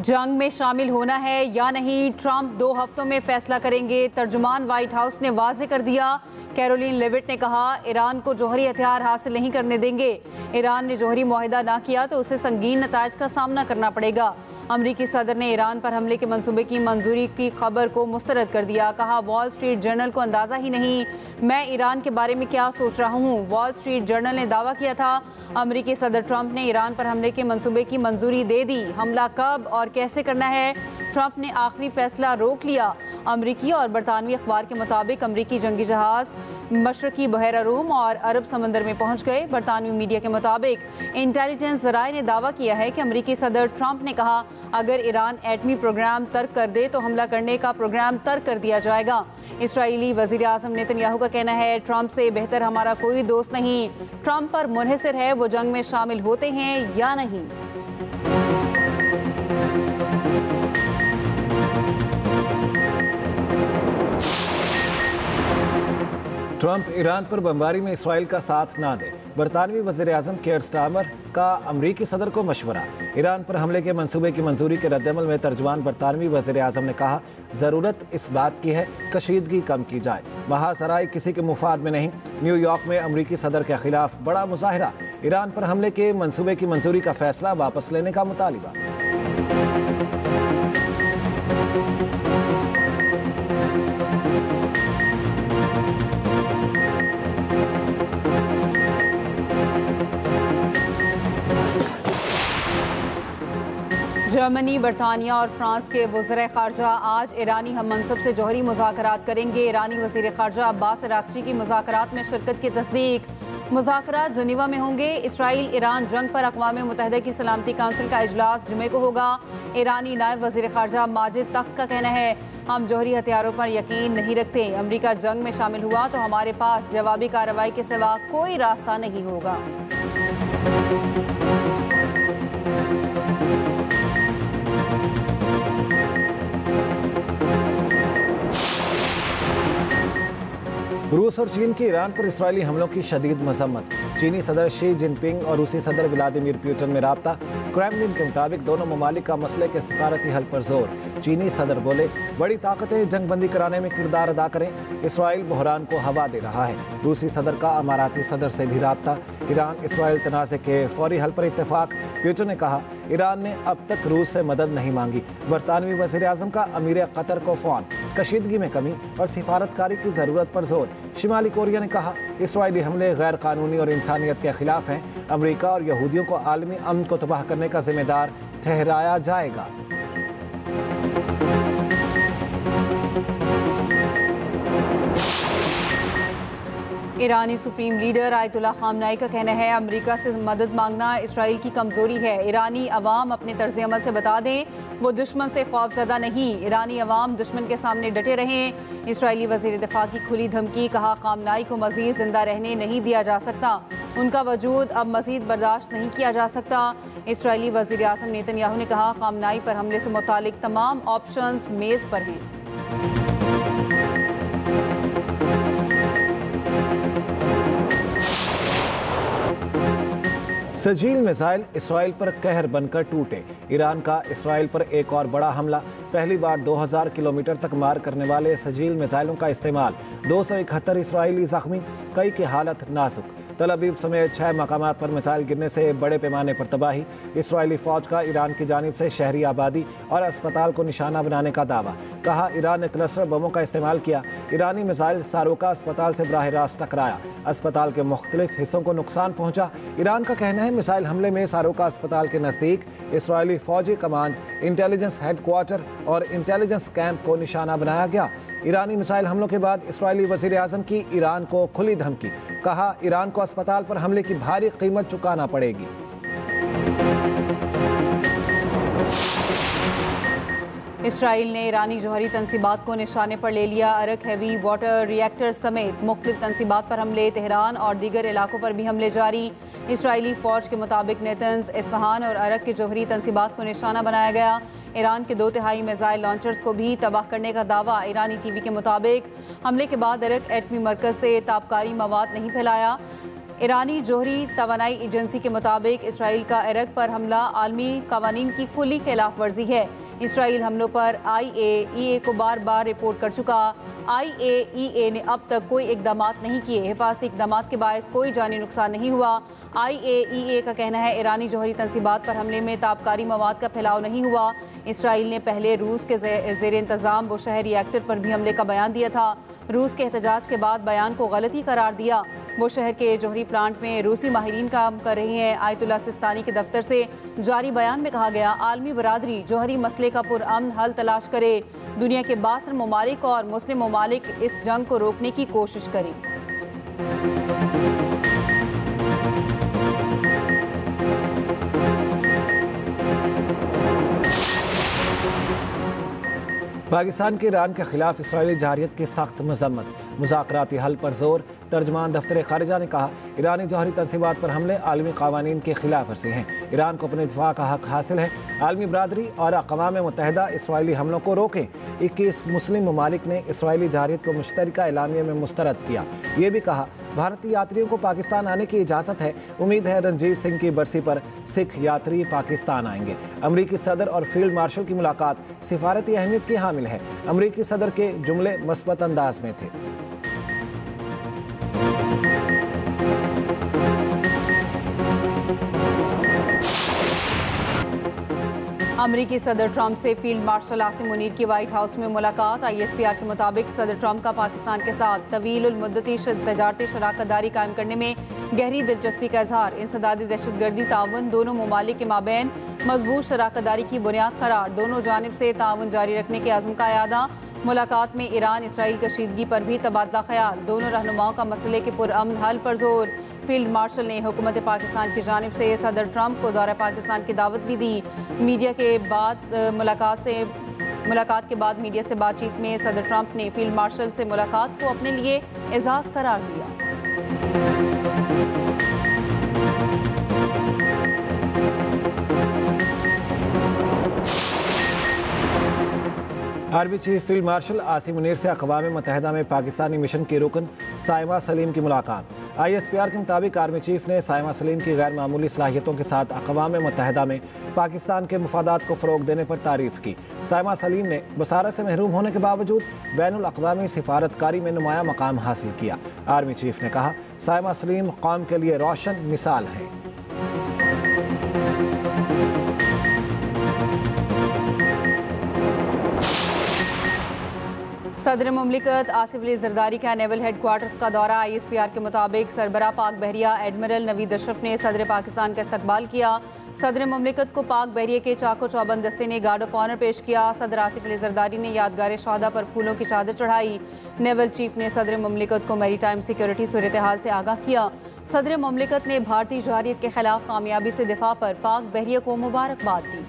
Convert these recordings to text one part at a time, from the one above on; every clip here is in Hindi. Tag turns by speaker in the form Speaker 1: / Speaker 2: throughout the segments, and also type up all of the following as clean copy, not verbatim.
Speaker 1: जंग में शामिल होना है या नहीं, ट्रंप 2 हफ्तों में फैसला करेंगे। तर्जुमान व्हाइट हाउस ने वाजे कर दिया। कैरोलिन लेविट ने कहा, ईरान को जौहरी हथियार हासिल नहीं करने देंगे। ईरान ने जौहरी मुआहिदा ना किया तो उसे संगीन नतायज का सामना करना पड़ेगा। अमरीकी सदर ने ईरान पर हमले के मंसूबे की मंजूरी की खबर को मुस्तरद कर दिया। कहा, वॉल स्ट्रीट जर्नल को अंदाज़ा ही नहीं मैं ईरान के बारे में क्या सोच रहा हूँ। वॉल स्ट्रीट जर्नल ने दावा किया था अमरीकी सदर ट्रंप ने ईरान पर हमले के मंसूबे की मंजूरी दे दी। हमला कब और कैसे करना है, ट्रंप ने आखिरी फैसला रोक लिया। अमरीकी और बरतानवी अखबार के मुताबिक अमरीकी जंगी जहाज़ मशरकी बहरा रूम और अरब समंदर में पहुंच गए। बरतानवी मीडिया के मुताबिक इंटेलिजेंस ज़राए ने दावा किया है कि अमरीकी सदर ट्रंप ने कहा, अगर ईरान एटमी प्रोग्राम तर्क कर दे तो हमला करने का प्रोग्राम तर्क कर दिया जाएगा। इसराइली वज़ीर आज़म नेतन्याहू का कहना है, ट्रंप से बेहतर हमारा कोई दोस्त नहीं। ट्रंप पर मुनहसर है वो जंग में शामिल होते हैं या नहीं।
Speaker 2: ट्रंप ईरान पर बमबारी में इसराइल का साथ ना दे। बरतानवी वज़ीर आज़म केयर स्टारमर का अमरीकी सदर को मशवरा। ईरान पर हमले के मंसूबे की मंजूरी के रद्दमल में तर्जुमान बरतानवी वज़ीर आज़म ने कहा, ज़रूरत इस बात की है कशीदगी कम की जाए, महासराय किसी के मुफाद में नहीं। न्यूयॉर्क में अमरीकी सदर के खिलाफ बड़ा मुजाहिरा। ईरान पर हमले के मंसूबे की मंजूरी का फैसला वापस लेने का मुतालिबा।
Speaker 1: जर्मनी, बरतानिया और फ्रांस के वज़ीर ख़ारजा आज ईरानी हम मनसब से जौहरी मुज़ाकरात करेंगे। ईरानी वज़ीर ख़ारजा अब्बास अराग़ची की मुज़ाकरात में शिरकत की तस्दीक। मुज़ाकरात जनीवा में होंगे। इसराइल ईरान जंग पर अक़वाम मुत्तहिदा की सलामती काउंसिल का इजलास जुमे को होगा। ईरानी नायब वज़ीर ख़ारजा माजिद तख्त का कहना है, हम जौहरी हथियारों पर यकीन नहीं रखते। अमरीका जंग में शामिल हुआ तो हमारे पास जवाबी कार्रवाई के सिवा कोई रास्ता नहीं होगा।
Speaker 2: रूस और चीन की ईरान पर इसराइली हमलों की शदीद मजम्मत। चीनी सदर शी जिनपिंग और रूसी सदर व्लादिमीर पुतिन में राब्ता। क्रेमलिन के मुताबिक दोनों ममालिक का मसले के सफारती हल पर जोर। चीनी सदर बोले, बड़ी ताकतें जंगबंदी कराने में किरदार अदा करें, इसराइल बहरान को हवा दे रहा है। रूसी सदर का अमाराती सदर से भी राब्ता। ईरान इसराइल तनाज़े के फौरी हल पर इत्तेफाक। पुतिन ने कहा, ईरान ने अब तक रूस से मदद नहीं मांगी। बरतानवी वज़ीर आज़म का अमीर कतर को फ़ोन। कशीदगी में कमी और सिफारतकारी की ज़रूरत पर जोर। शिमाली कोरिया ने कहा, इसराइली हमले गैर कानूनी और इंसानियत के खिलाफ हैं। अमरीका और यहूदियों को आलमी अमन को तबाह करने का जिम्मेदार ठहराया जाएगा।
Speaker 1: ईरानी सुप्रीम लीडर आयतुल्लाह खामनाई का कहना है, अमरीका से मदद मांगना इसराइल की कमज़ोरी है। ईरानी अवाम अपने तर्ज अमल से बता दें वो दुश्मन से खौफज़दा नहीं। ईरानी अवाम दुश्मन के सामने डटे रहें। इसराइली वज़ीर दिफा की खुली धमकी। कहा, खामनाई को मज़ीद ज़िंदा रहने नहीं दिया जा सकता। उनका वजूद अब मज़ीद बर्दाश्त नहीं किया जा सकता। इसराइली वज़ीर आज़म नेतन्याहू ने कहा, खामनाई पर हमले से मुतालिक तमाम ऑप्शंस मेज़ पर हैं।
Speaker 2: सजील मिसाइल इसराइल पर कहर बनकर टूटे। ईरान का इसराइल पर एक और बड़ा हमला। पहली बार 2000 किलोमीटर तक मार करने वाले सजील मिसाइलों का इस्तेमाल। 271 इसराइली जख्मी, कई की हालत नाजुक। तल अवीव समेत 6 मकामात पर मिसाइल गिरने से बड़े पैमाने पर तबाही। इसराइली फ़ौज का ईरान की जानिब से शहरी आबादी और अस्पताल को निशाना बनाने का दावा। कहा, ईरान ने क्लस्टर बमों का इस्तेमाल किया। ईरानी मिसाइल सारोका अस्पताल से बराह रास्त टकराया। अस्पताल के मुख्तलिफ हिस्सों को नुकसान पहुंचा। ईरान का कहना है, मिसाइल हमले में सारोका अस्पताल के नज़दीक इसराइली फ़ौजी कमांड, इंटेलिजेंस हेडक्वार्टर और इंटेलिजेंस कैंप को निशाना बनाया गया। ईरानी मिसाइल हमलों के बाद इसराइली वज़ीर आज़म की ईरान को खुली धमकी। कहा, ईरान को अस्पताल पर हमले की भारी कीमत चुकाना पड़ेगी।
Speaker 1: इसराइल ने ईरानी जौहरी तनसीबात को निशाने पर ले लिया। अरक हैवी वाटर रिएक्टर समेत मुख्तलिफ तनसीबात पर हमले। तेहरान और दीगर इलाकों पर भी हमले जारी। इसराइली फ़ौज के मुताबिक नेतन्स, इस्फहान और अरक के जौहरी तनसीबात को निशाना बनाया गया। ईरान के 2/3 मिसाइल लॉन्चर्स को भी तबाह करने का दावा। ईरानी टीवी के मुताबिक हमले के बाद अरक एटमी मरकज़ से ताबकारी मवाद नहीं फैलाया। ईरानी जोहरी तवानाई एजेंसी के मुताबिक इसराइल का इराक पर हमला आलमी कवानीन की खुली खिलाफ वर्जी है। इसराइल हमलों पर IAEA को बार बार रिपोर्ट कर चुका। IAEA ने अब तक कोई इकदाम नहीं किए। हिफाजती इकदाम के बायस कोई जानी नुकसान नहीं हुआ। IAEA का कहना है ईरानी जोहरी तंसीबात पर हमले में ताबकारी मवाद का फैलाव नहीं हुआ। इसराइल ने पहले रूस के ज़ेर इंतज़ाम बुशहर रिएक्टर पर भी हमले का बयान दिया था। रूस के एहतजाज के बाद बयान को गलती करार दिया। बुशहर के जोहरी प्लांट में रूसी माहिरीन काम कर रहे हैं। आयतुल्लाह सिस्तानी के दफ्तर से जारी बयान में कहा गया, आलमी बरादरी जोहरी मसले का पुरअमन हल तलाश करे। दुनिया के 62 ममालिक और मुस्लिम ममालिक इस जंग को रोकने की कोशिश करें।
Speaker 2: पाकिस्तान के ईरान के खिलाफ इसराइली जारियत की सख्त मजम्मत, मुज़ाकराती हल पर जोर। तर्जमान दफ्तर खारिजा ने कहा, ईरानी जौहरी तंसीबात पर हमले आलमी कावानीन के खिलाफ वर्जी हैं। ईरान को अपने दिफा का हक हासिल है। आलमी बरादरी और अक़वाम मुत्तहिदा इसराइली हमलों को रोकें। 21 मुस्लिम ममालिक ने इसराइली जारियत को मुश्तरका एलामिया में मुस्तरद किया। ये भी कहा, भारतीय यात्रियों को पाकिस्तान आने की इजाज़त है। उम्मीद है रणजीत सिंह की बरसी पर सिख यात्री पाकिस्तान आएंगे। अमरीकी सदर और फील्ड मार्शल की मुलाकात सिफारती अहमियत की हामिल है। अमरीकी सदर के जुमले मस्बत अंदाज में थे।
Speaker 1: अमरीकी सदर ट्रंप से फील्ड मार्शल आसिम मुनीर की व्हाइट हाउस में मुलाकात। ISPR के मुताबिक सदर ट्रंप का पाकिस्तान के साथ तवील मुद्दती तजारती शराकतदारी कायम करने में गहरी दिलचस्पी का इजहार। इंसदादी दहशतगर्दी ताउन दोनों ममालिक के माबैन मजबूत शराकतदारी की बुनियाद करार। दोनों जानिब से ताउन जारी रखने के अज़्म का यादा। मुलाकात में ईरान इसराइल कशीदगी पर भी तबादला ख्याल। दोनों रहनुमाओं का मसले के पुरअमन हल पर जोर। फील्ड मार्शल ने हुकूमत पाकिस्तान की जानिब से सदर ट्रंप को दौरा पाकिस्तान की दावत भी दी। मीडिया के बाद मुलाकात के बाद मीडिया से बातचीत में सदर ट्रंप ने फील्ड मार्शल से मुलाकात को अपने लिए एजाज़ करार दिया।
Speaker 2: Army chief field marshal Asim Munir से अक़वाम मुत्तहिदा में पाकिस्तानी मिशन के रुकन साइमा सलीम की मुलाकात। ISPR के मुताबिक आर्मी चीफ ने साइमा सलीम की गैर मामूली सलाहियतों के साथ अक़वाम मुत्तहिदा में पाकिस्तान के मफादात को फ़रोग़ देने पर तारीफ़ की। साइमा सलीम ने बसारत से महरूम होने के बावजूद बैनुल अक़वामी सिफारतकारी में नुमाया मकाम हासिल किया। आर्मी चीफ ने कहा, साइमा सलीम कौम के लिए रोशन मिसाल है।
Speaker 1: सदर मुमलिकत आसिफ अली जरदारी का नेवल हेडक्वार्टर्स का दौरा। ISPR के मुताबिक सरबरा पाक बहरिया एडमिरल नवीद अशरफ ने सदर पाकिस्तान का इस्तकबाल किया। सदर मुमलिकत को पाक बहरिया के चाको चौबंद दस्ते ने गार्ड ऑफ ऑनर पेश किया। सदर आसिफ अली जरदारी ने यादगार शहादा पर फूलों की चादर चढ़ाई। नेवल चीफ ने सदर मुमलिकत को मैरी टाइम सिक्योरिटी सूरत हाल से आगाह किया। सदर मुमलिकत ने भारतीय जौहरियत के खिलाफ कामयाबी से दिफा पर पाक बहरिया को मुबारकबाद दी।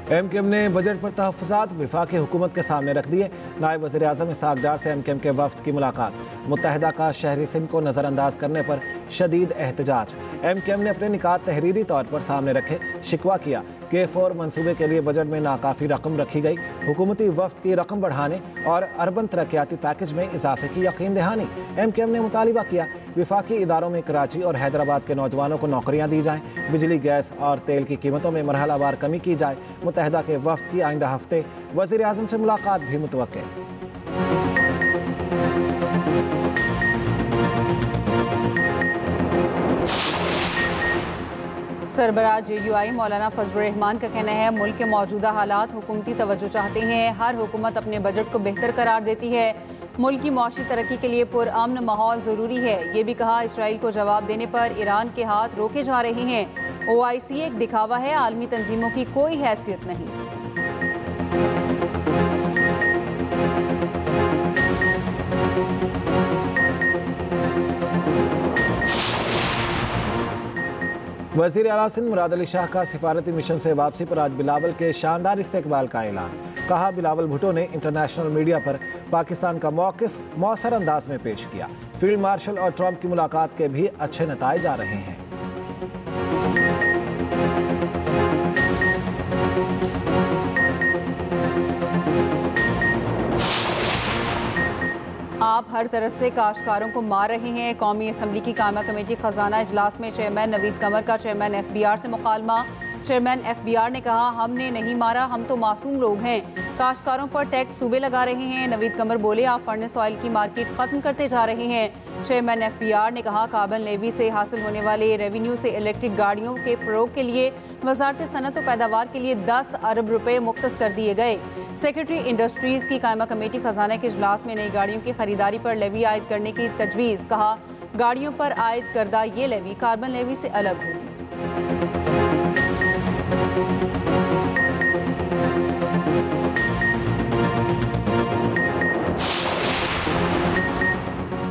Speaker 2: MKM ने बजट पर तहफ़्फ़ुज़ात वफाकी हुकूमत के सामने रख दिए। नायब वज़ीर आज़म इसहाक़ डार से MKM के वफ़द की मुलाकात। मुत्तहिदा का शहरी सिंध को नज़रअंदाज करने पर शदीद एहतजाज। MKM ने अपने निकात तहरीरी तौर पर सामने रखे। शिकवा किया कि K4 मनसूबे के लिए बजट में नाकाफ़ी रकम रखी गई। हुकूमती वफ़द की रकम बढ़ाने और अर्बन तरक्याती पैकेज में इजाफे की यकीन दहानी। MKM ने मुतालिबा किया वफाकी इदारों में कराची और हैदराबाद के नौजवानों को नौकरियाँ दी जाएँ। बिजली, गैस और तेल की कीमतों में मरहलावार कमी की जाए। मुत्तहिदा के वफ़द की आइंदा हफ्ते वज़ीर आज़म से मुलाकात भी मुतवक्के।
Speaker 1: सरबराह JUI मौलाना फजलुर रहमान का कहना है, मुल्क के मौजूदा हालात हुकूमती तवज्जो चाहते हैं। हर हुकूमत अपने बजट को बेहतर करार देती है। मुल्क की मौशी तरक्की के लिए पुरअमन माहौल ज़रूरी है। ये भी कहा, इसराइल को जवाब देने पर ईरान के हाथ रोके जा रहे हैं। OIC एक दिखावा है, आलमी तंजीमों की कोई हैसियत नहीं।
Speaker 2: वज़ीर आला सिंध मुराद अली शाह का सिफारती मिशन से वापसी पर आज बिलावल के शानदार इस्तेकबाल का ऐलान। कहा, बिलावल भुट्टो ने इंटरनेशनल मीडिया पर पाकिस्तान का मौक़िफ़ मौसर अंदाज में पेश किया। फील्ड मार्शल और ट्रंप की मुलाकात के भी अच्छे नताइज आ रहे हैं।
Speaker 1: आप हर तरफ से काश्तकारों को मार रहे हैं। कौमी असम्बली की कायमा कमेटी खजाना इजलास में चेयरमैन नवीद कमर का चेयरमैन FBR से मुकालमा। चेयरमैन FBR ने कहा, हमने नहीं मारा, हम तो मासूम लोग हैं। काश्तकारों पर टैक्स सूबे लगा रहे हैं। नवीद कमर बोले, आप फर्नेस ऑयल की मार्केट खत्म करते जा रहे हैं। चेयरमैन FBR ने कहा, कार्बन लेवी से हासिल होने वाले रेवेन्यू से इलेक्ट्रिक गाड़ियों के फरोग के लिए वजारत सनत और पैदावार के लिए 10 अरब रुपए मुख्तस कर दिए गए। सेक्रेटरी इंडस्ट्रीज की कायमा कमेटी खजाना के इजलास में नई गाड़ियों की खरीदारी पर लेवी आयद करने की तजवीज़। कहा, गाड़ियों पर आयद करदा ये लेवी कार्बन लेवी से अलग होगी।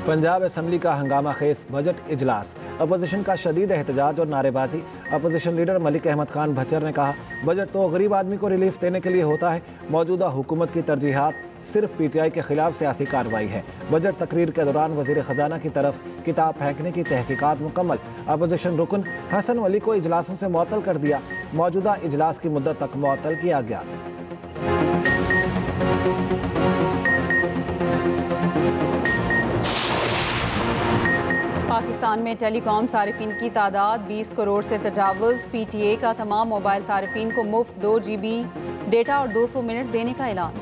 Speaker 2: पंजाब असम्बली का हंगामा खेज बजट इजलास, अपोजिशन का शदीद एहतजाज और नारेबाजी। अपोजिशन लीडर मलिक अहमद खान भच्चर ने कहा, बजट तो गरीब आदमी को रिलीफ देने के लिए होता है। मौजूदा हुकूमत की तरजीहात सिर्फ PTI के खिलाफ सियासी कार्रवाई है। बजट तकरीर के दौरान वजीर खजाना की तरफ किताब फेंकने की तहकीकात मुकम्मल। अपोजिशन रुकन हसन वली को इजलासों से मुअत्तल कर दिया। मौजूदा इजलास की मुद्दत तक मुअत्तल किया गया।
Speaker 1: पाकिस्तान में टेलीकॉम सारिफिन की तादाद 20 करोड़ से तजावुज़। PTA का तमाम मोबाइल सारिफिन को मुफ्त 2 GB डेटा और 200 मिनट देने का ऐलान।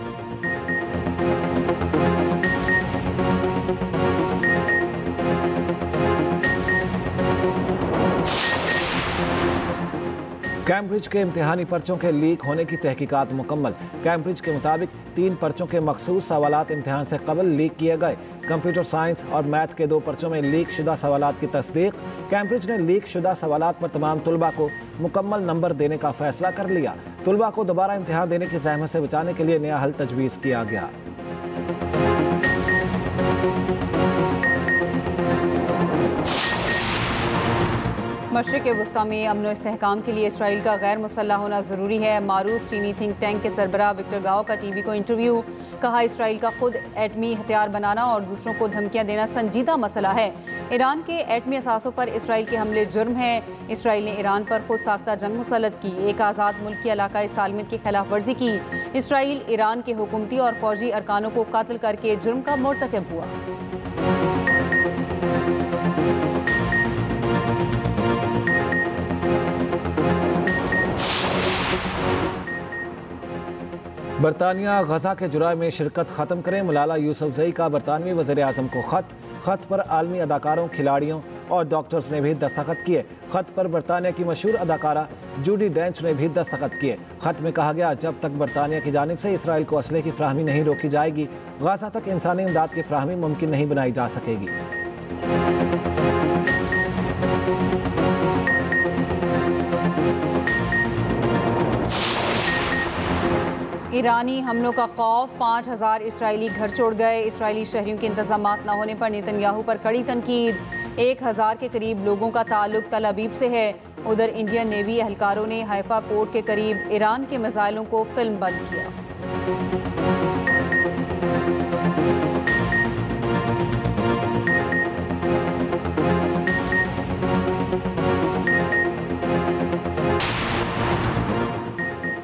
Speaker 2: कैम्ब्रिज के इम्तिहानी पर्चों के लीक होने की तहकीकात मुकम्मल। कैम्ब्रिज के मुताबिक 3 पर्चों के मखसूस सवालात इम्तिहान से कबल लीक किए गए। कंप्यूटर साइंस और मैथ के 2 पर्चों में लीक शुदा सवालात की तस्दीक। कैम्ब्रिज ने लीक शुदा सवालात पर तमाम तुलबा को मुकम्मल नंबर देने का फैसला कर लिया। तुलबा को दोबारा इम्तिहान देने की ज़हमत से बचाने के लिए नया हल तजवीज़ किया गया।
Speaker 1: मशरिक़ वस्ता में अमन व इस्तेहकाम के लिए इसराइल का गैर मुसल्लह होना ज़रूरी है। मारूफ चीनी थिंक टैंक के सरबराह विक्टर गाओ का TV को इंटरव्यू। कहा, इसराइल का खुद एटमी हथियार बनाना और दूसरों को धमकियां देना संजीदा मसला है। ईरान के एटमी असासों पर इसराइल के हमले जुर्म हैं। इसराइल ने ईरान पर खुद साख्ता जंग मुसल्लत की। एक आज़ाद मुल्क की इलाकाई सालमियत की खिलाफ वर्जी की। इसराइल ईरान के हुकूमती और फौजी अरकानों को कत्ल करके जुर्म का मुर्तकिब हुआ।
Speaker 2: बरतानिया गजा के जुराए में शिरकत ख़त्म करें। मलाला यूसुफजई का बरतानवी वज़ीर आज़म को ख़त पर आलमी अदाकारों, खिलाड़ियों और डॉक्टर्स ने भी दस्तखत किए। ख़त पर बरतानिया की मशहूर अदाकारा जूडी डेंच ने भी दस्तखत किए। ख़त में कहा गया, जब तक बरतानिया की जानिब से इसराइल को असले की फ्राहमी नहीं रोकी जाएगी, गजा तक इंसानी इमदाद की फ्राहमी मुमकिन नहीं बनाई जा सकेगी।
Speaker 1: ईरानी हमलों का खौफ, 5000 इसराइली घर छोड़ गए। इसराइली शहरियों के इंतजामात न होने पर नेतन्याहू पर कड़ी तनकीद। 1000 के करीब लोगों का ताल्लुक तल अबीब से है। उधर इंडियन नेवी एहलकारों ने हाइफा पोर्ट के करीब ईरान के मिसाइलों को फिल्म बंद किया।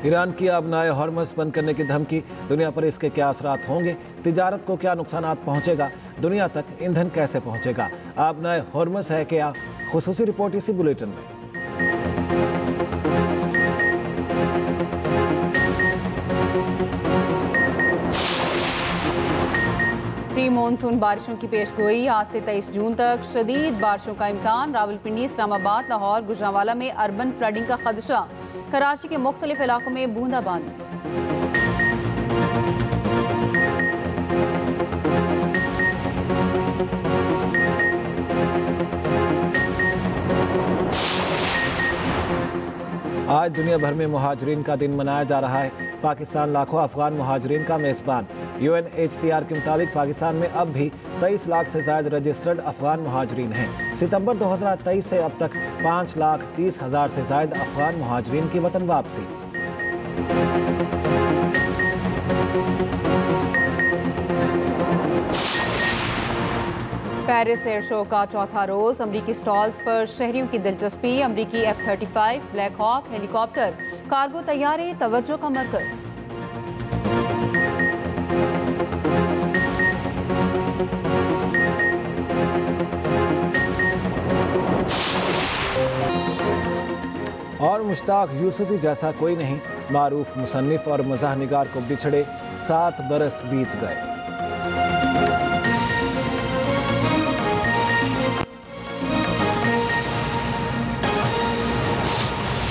Speaker 2: ईरान की आबनाए हॉर्मज़ बंद करने की धमकी, दुनिया पर इसके क्या असरात होंगे? तिजारत को क्या नुकसानात पहुंचेगा? दुनिया तक ईंधन कैसे पहुंचेगा? आबनाए हॉर्मज़ है क्या? खुसूसी रिपोर्ट इसी बुलेटिन में।
Speaker 1: प्री मानसून बारिशों की पेशगोई, आज से 23 जून तक शदीद बारिशों का इम्कान। रावलपिंडी, इस्लामाबाद, लाहौर, गुजरांवाला में अर्बन फ्लडिंग का खदशा। कराची के मुख्तलिफ इलाकों में बूंदाबांदी।
Speaker 2: आज दुनिया भर में मुहाजिरीन का दिन मनाया जा रहा है। पाकिस्तान लाखों अफगान मुहाजिरीन का मेज़बान। UNHCR के मुताबिक पाकिस्तान में अब भी 23 लाख से ज़्यादा रजिस्टर्ड अफगान मुहाजिरीन हैं। सितंबर 2023 से अब तक 5,30,000 से ज़्यादा अफगान मुहाजिरीन की वतन वापसी।
Speaker 1: पेरिस एयर शो का चौथा रोज, अमरीकी स्टॉल्स पर शहरियों की दिलचस्पी। अमरीकी F-35, Black Hawk, helicopter, cargo तैयारे तवज्जो का मरकज।
Speaker 2: और मुश्ताक यूसुफी जैसा कोई नहीं, मारूफ मुसन्निफ और मज़ाह निगार को बिछड़े 7 बरस बीत गए।